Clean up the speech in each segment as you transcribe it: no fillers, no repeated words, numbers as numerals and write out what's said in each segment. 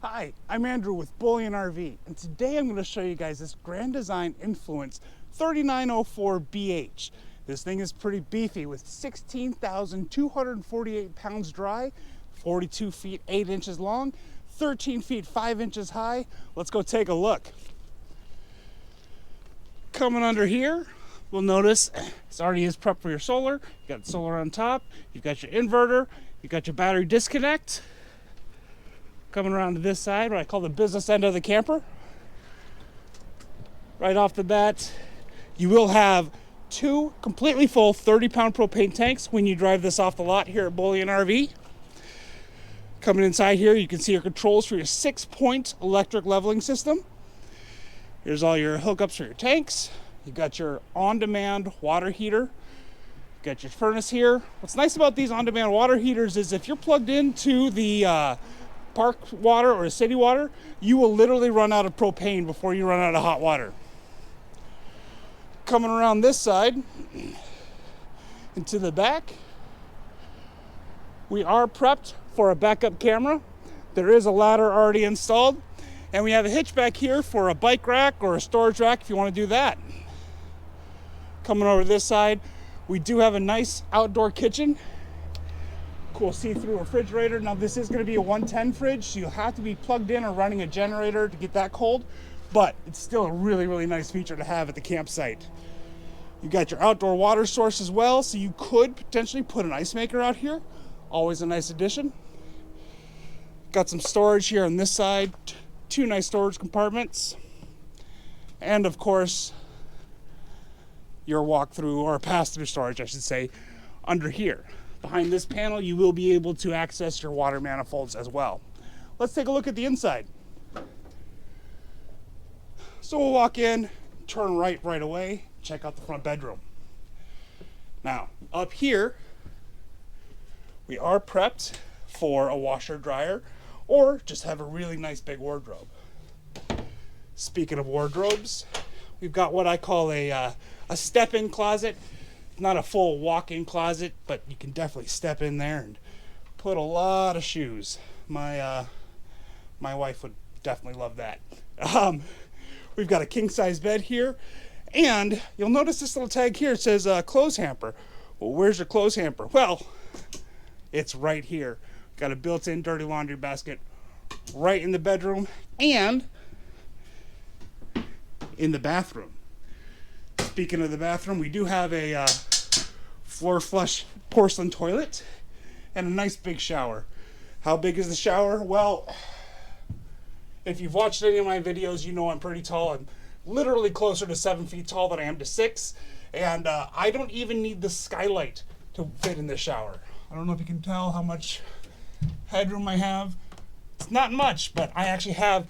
Hi, I'm Andrew with Bullion RV, and today I'm going to show you guys this Grand Design Influence 3904 BH. This thing is pretty beefy with 16,248 pounds dry, 42 feet 8 inches long, 13 feet 5 inches high. Let's go take a look. Coming under here, we'll notice this already is prepped for your solar. You got solar on top, you've got your inverter, you've got your battery disconnect. Coming around to this side, what I call the business end of the camper. Right off the bat, you will have two completely full 30-pound propane tanks when you drive this off the lot here at Bullion RV. Coming inside here, you can see your controls for your 6-point electric leveling system. Here's all your hookups for your tanks. You've got your on-demand water heater. You've got your furnace here. What's nice about these on-demand water heaters is if you're plugged into the park water or city water, you will literally run out of propane before you run out of hot water. Coming around this side into the back, we are prepped for a backup camera. There is a ladder already installed, and we have a hitch back here for a bike rack or a storage rack if you want to do that. Coming over this side, we do have a nice outdoor kitchen. Cool see-through refrigerator. Now this is going to be a 110 fridge, so you'll have to be plugged in or running a generator to get that cold, but it's still a really nice feature to have at the campsite. You got your outdoor water source as well, so you could potentially put an ice maker out here. Always a nice addition. Got some storage here on this side, two nice storage compartments, and of course your walk-through or pass-through storage, I should say, under here. Behind this panel, you will be able to access your water manifolds as well. Let's take a look at the inside. So we'll walk in, turn right away, check out the front bedroom. Now, up here, we are prepped for a washer dryer or just have a really nice big wardrobe. Speaking of wardrobes, we've got what I call a step-in closet. Not a full walk-in closet, but you can definitely step in there and put a lot of shoes. My wife would definitely love that. We've got a king-size bed here, and you'll notice this little tag here. It says clothes hamper. Well, where's your clothes hamper? Well, it's right here. Got a built-in dirty laundry basket right in the bedroom and in the bathroom. Speaking of the bathroom, we do have a floor flush porcelain toilet and a nice big shower. How big is the shower? Well, if you've watched any of my videos, you know I'm pretty tall. I'm literally closer to 7 feet tall than I am to 6. And I don't even need the skylight to fit in the shower. I don't know if you can tell how much headroom I have. It's not much, but I actually have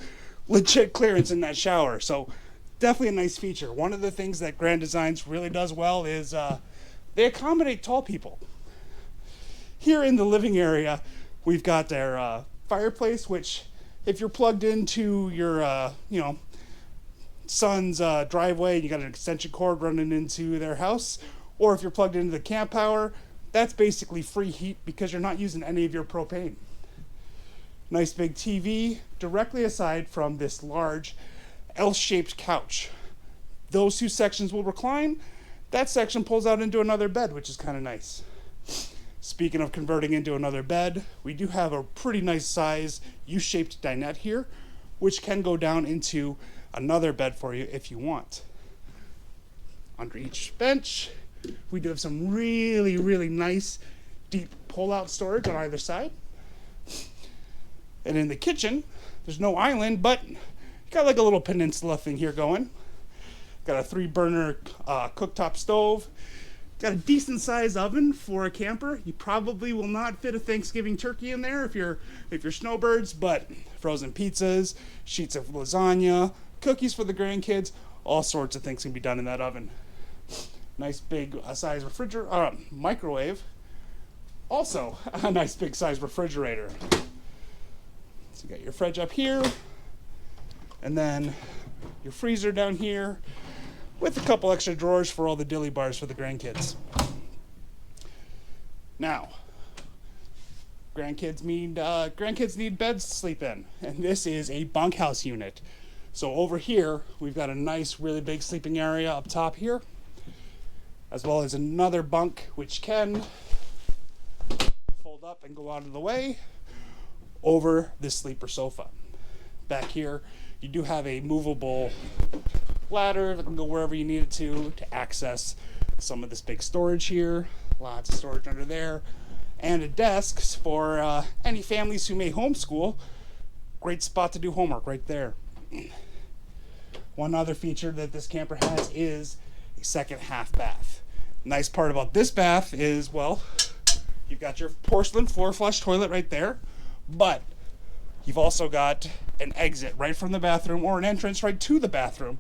legit clearance in that shower. So definitely a nice feature. One of the things that Grand Designs really does well is they accommodate tall people. Here in the living area, we've got their fireplace, which if you're plugged into your son's driveway, you got an extension cord running into their house, or if you're plugged into the camp power, that's basically free heat because you're not using any of your propane. Nice big TV directly aside from this large L-shaped couch. Those two sections will recline. That section pulls out into another bed, which is kind of nice. Speaking of converting into another bed, we do have a pretty nice size U-shaped dinette here, which can go down into another bed for you if you want. Under each bench, we do have some really nice deep pull-out storage on either side. And in the kitchen, there's no island, but got like a little peninsula thing here going. Got a 3-burner cooktop stove. Got a decent sized oven for a camper. You probably will not fit a Thanksgiving turkey in there if you're snowbirds, but frozen pizzas, sheets of lasagna, cookies for the grandkids, all sorts of things can be done in that oven. Nice big size microwave. Also a nice big size refrigerator. So you got your fridge up here, and then your freezer down here with a couple extra drawers for all the dilly bars for the grandkids. Now, grandkids need beds to sleep in, and this is a bunkhouse unit. So over here we've got a nice, really big sleeping area up top here, as well as another bunk which can fold up and go out of the way over this sleeper sofa. Back here you do have a movable ladder that can go wherever you need it to access some of this big storage here. Lots of storage under there, and a desk for any families who may homeschool. Great spot to do homework right there. One other feature that this camper has is a second half bath. Nice part about this bath is, well, you've got your porcelain floor flush toilet right there, but you've also got an exit right from the bathroom, or an entrance right to the bathroom,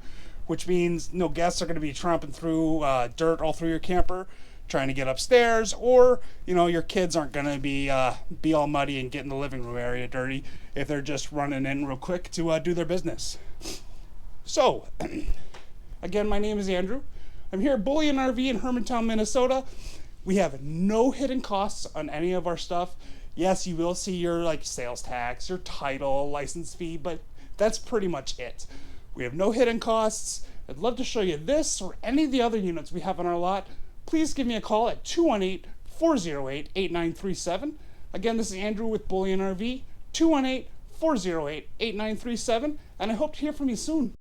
which means no guests are going to be tromping through dirt all through your camper trying to get upstairs, or your kids aren't going to be all muddy and get in the living room area dirty if they're just running in real quick to do their business. So again, my name is Andrew. I'm here at Bullion RV in Hermantown, Minnesota. We have no hidden costs on any of our stuff. Yes, you will see your sales tax, your title, license fee, but that's pretty much it. We have no hidden costs. I'd love to show you this or any of the other units we have on our lot. Please give me a call at 218-408-8937. Again, this is Andrew with Bullion RV, 218-408-8937, and I hope to hear from you soon.